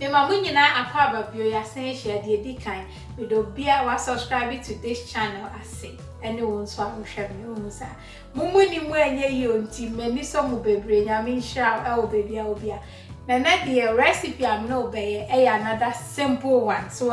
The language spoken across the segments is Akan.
Me mamunyina akwaba bio ya sen share de dikan we do bia wa subscribe to this channel ase ene won so ahwehwe me umusa mumuni mu enye yo nti mani so mu bebre nyame nhira e wo bebia obia na the recipe am no be another simple one so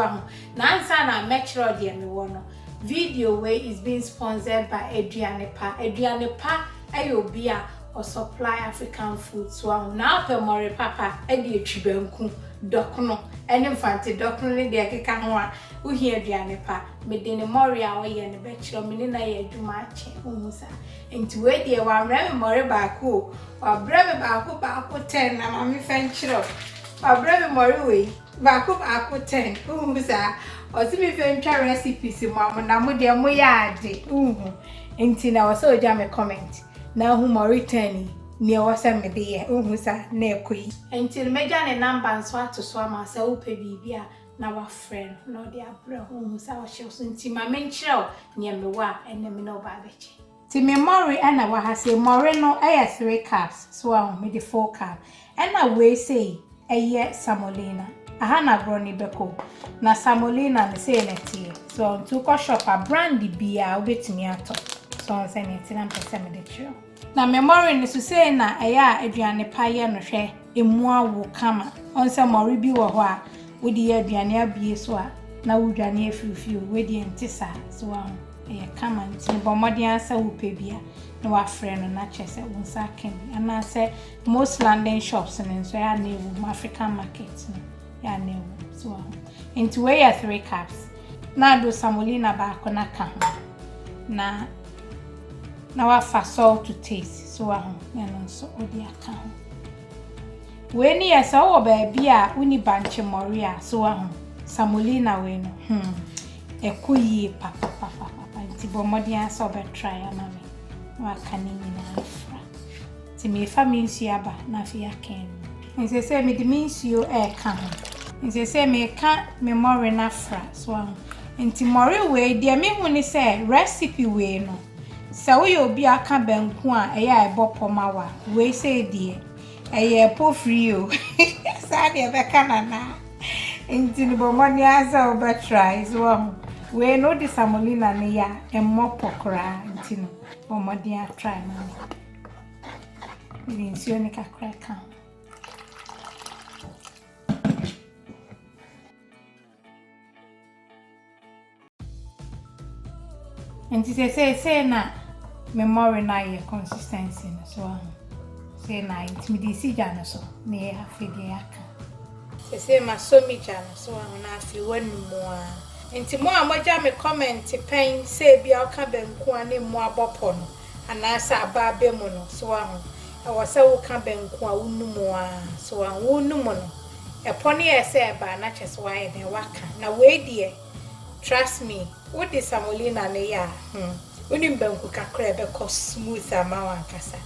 na answer na metro de me wono video way is being sponsored by Adriane Pa ayobia or supply African food so now pe more papa e de atwi banku dokno ene mfante dokno ne de keka ho a wo hia Adriane Pa me de ne more a wo ye ne be kiro me na ye adwuma ache umusa enti we de wa mra me more baako wa bra me baako 10 na mami fan kiro wa bra me more we baako 10 umusa o si me fan twa recipes mo na mo de mo ya ade enti na wo so ja me comment na hu mo return ni o se me de ye sa na ekoi enti meja ne number nso ato so ama se wo pe bibia na wa friend no de abra hu sa wo hye so enti ma me nkyerɛ ne me wa ene me no ba beche ti me mori ana wa ha se mori no 3 cups so me de 4 cup ana we say Semolina aha na broni beko na Semolina ne say na tie so to ko shop a brand bia obetimi ato so say na tie na pese me de trio na memory ni so say na Adriane Pa ye no hwe emu awo kama on say mori bi wo ho a wo di aduane abie so a na wo dwane afifi wo di entisa so kama nti bomodi ansa wo pe bia na wa frɛ no na kyese wo nsa ken ana say most London shops and so ya na ewu African market no ya na ewu so into we 3 cups na do Semolina ba ko na ka ho na wa fa salt to taste so no so odi aka ho we ni esa wo ba bia uni banche moria so Semolina we no ekoyi papa nti bomodi ansa obe try amame wa kanini na afra ti me fa mi nsu aba na afia ken nse se me di mi nsu ka ho nse se me ka memory na afra so nti mori we dia me hu ni se recipe we no sa wo yo bi aka banku a eya ebopoma wa we se die eye po free o sa de be kanana nti ni bomodi ansa obe try so we no di Semolina ne ya emmopo kra nti no bomodi a try na ni nsi oni kakra ka nti se na memory na ye consistency no so say na intimidisi jana so ne afidi aka se ma so mi jana so na afi wanu mo a nti mo amoja me comment pen say bia oka banku ane mo abopo no ana sa aba be mo no so e wo se wo ka banku a wonu mo a so wonu mo no e poni e se ba na chese wa e den waka na we die trust me what is Semolina ne ya uni banku kakra be ko smooth ama wan kasa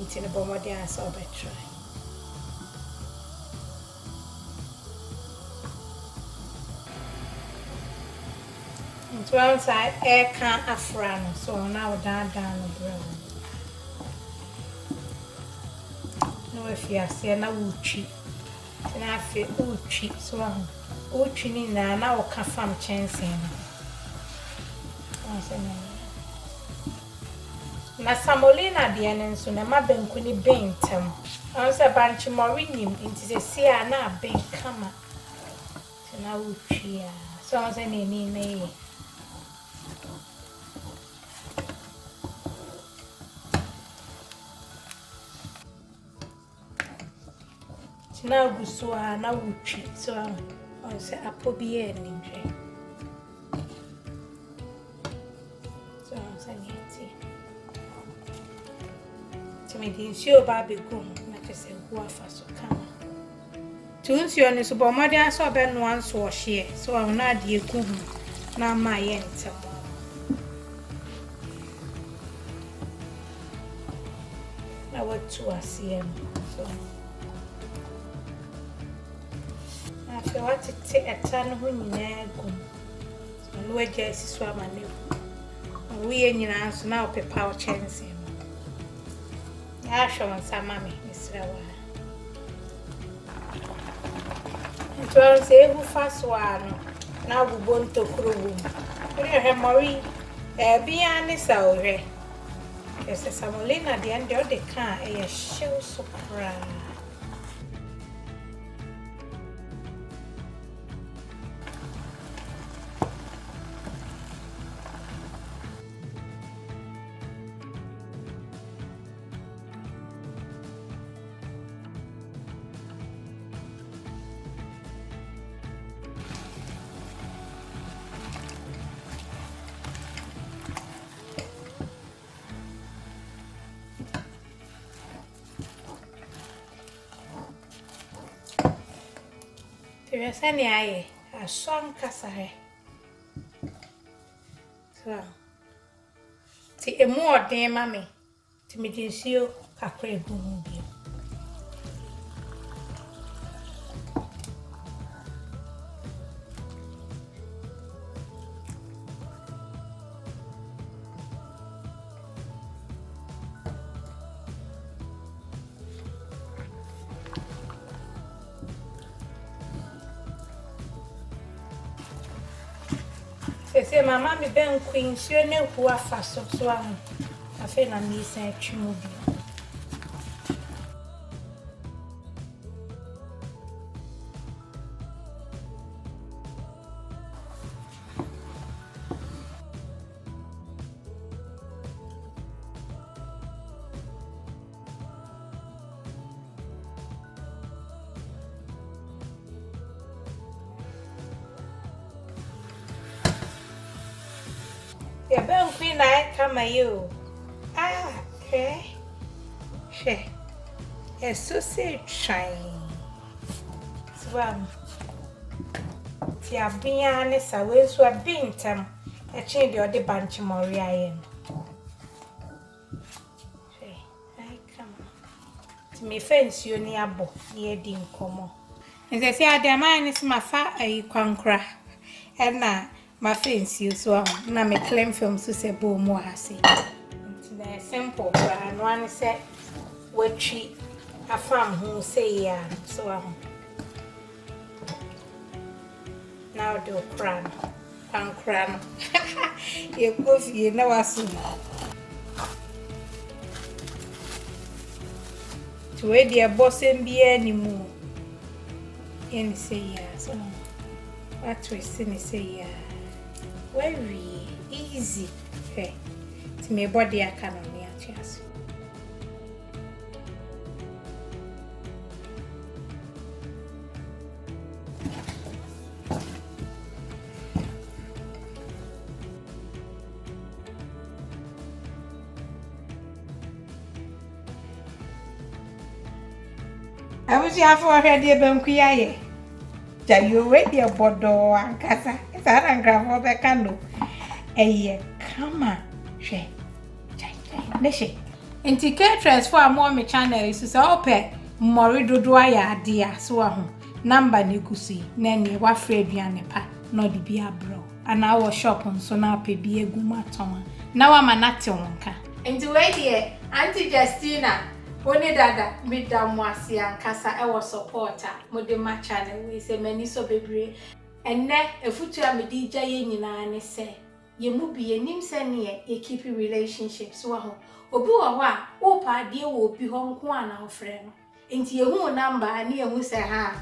nti ne bomodi ansa obe try nti wan sa ka afra no so na wo dan no bro no efiase na wutwi na afi utwi so utwi ni na wo ka fam chense no na Semolina de nso na ma banku ni bentam on se banchi mori nim nti se sia na ben kama na utwi ya so on se ni na na gusua na wutwi so on se apobi e ni dwe so on se ni me di nsuo ba begu na kese gu afa so kama tu nsuo ni so bomodi aso be no anso ohye so na de egu na ma ye ntem na watu asiem so na fe wati te etano ho nyina egu so no waje siso amane wo ye nyina anso na opepa o chense Asho sama me Israel. Nti say who fast one na bubo ntokuro wom. We he mori bia ni sa ohwe. Yes, Semolina the end of the car e show so cry. There any aye a song Cassava. So, see a more dear mammy to meet you, Capri Boom. Say, my mammy Banku, so you know who are fast of swan. I feel I'm missing a chimney. Yeah, Banku, I come at you. Ah, okay. She, a sausage shine. Swam. Tia Bianis, I will so a bintam, a change your de bunch Moria. I come to me fence you near Bo, near Dean Como. As I say, I demand is my fat a conqueror, and now my fence you so now me claim film to say Bo more. I say, it's simple, and one said, what she a farm who say, yeah, so now do cram. You go for you know as soon. To where the boss and be anymore. And say, yeah, so what we say, yeah, very easy. Hey, to me, body I can only chance. I wish you have already been quiet. You wait your bodo and casa. It's an grab a candle. A come on, she. Nishi. In ticket transfer more me channel is open. Morido doya dear so number nigusi. Nanny wa Fabian pa no di be a bro. And our shop on so now pay be a guma toma. Now I'm an actor wonka. And to wait here, Auntie Justina. One dada midam wasi ankasa e was supporter modema channel we say many so bebre enne efutu amedi gya ye nyina ne se ye mu bi enim se ne ye keep relationships wa ho obi wo ho a wo pa de wo obi ho nko ana ofre no enti ye hu number ne ye hu se ha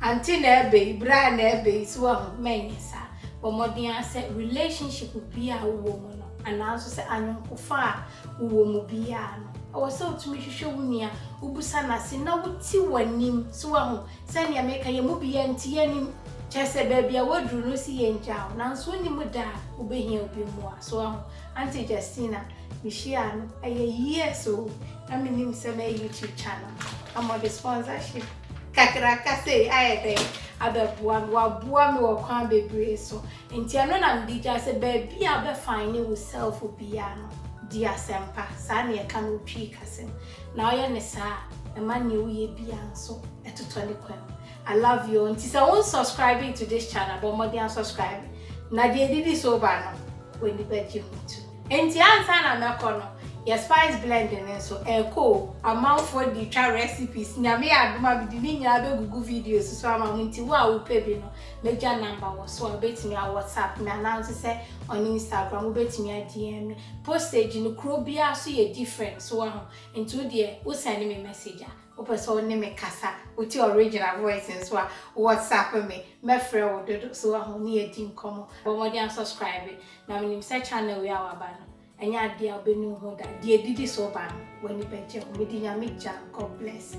anti na ebe ibra na ebe so wa ho menyesa bo modin ase relationship bi a wo mu no ana so se anonkofa wo mu bi a no I was so to me show me ubusa na si na wuti wanim so ahu sani ameka ye mu biye nti yanim chese baby a wodru no si ye nja na nso ni mu da ubehia obi mu a so ahu Auntie Justina mi share no aye years o na me nim se my YouTube channel am on the sponsorship kakraka say aye dey abebua wa bua me wo kwan bebre so nti ano na ndi ja se baby a be fine with self obi a no Dear Sempa, Sani a canoe tree cousin. Now you're Nessa, a man you ye be so at 20 quid. I love you and tis I won't subscribing to this channel, but more than subscribe. Nadia did this over when the bed you to. And the answer I'm not corner, your spice blending and so echo amount for the try recipes nyame adoma bi di nya be gugu videos so ama nti wo a wo pay bi no major number was so betimi a WhatsApp me announce say on Instagram wo betimi a DM me postage no kro bia so ye different so ho into there wo send me message wo person ne me kasa with your original voice and so WhatsApp me frɛ wo dodo so ho ne ye di nkomo bo mo dey subscribe na me say channel we our ba no enya dia obenu ho da dia didi so ba when you bet you me di nyame jam. God bless.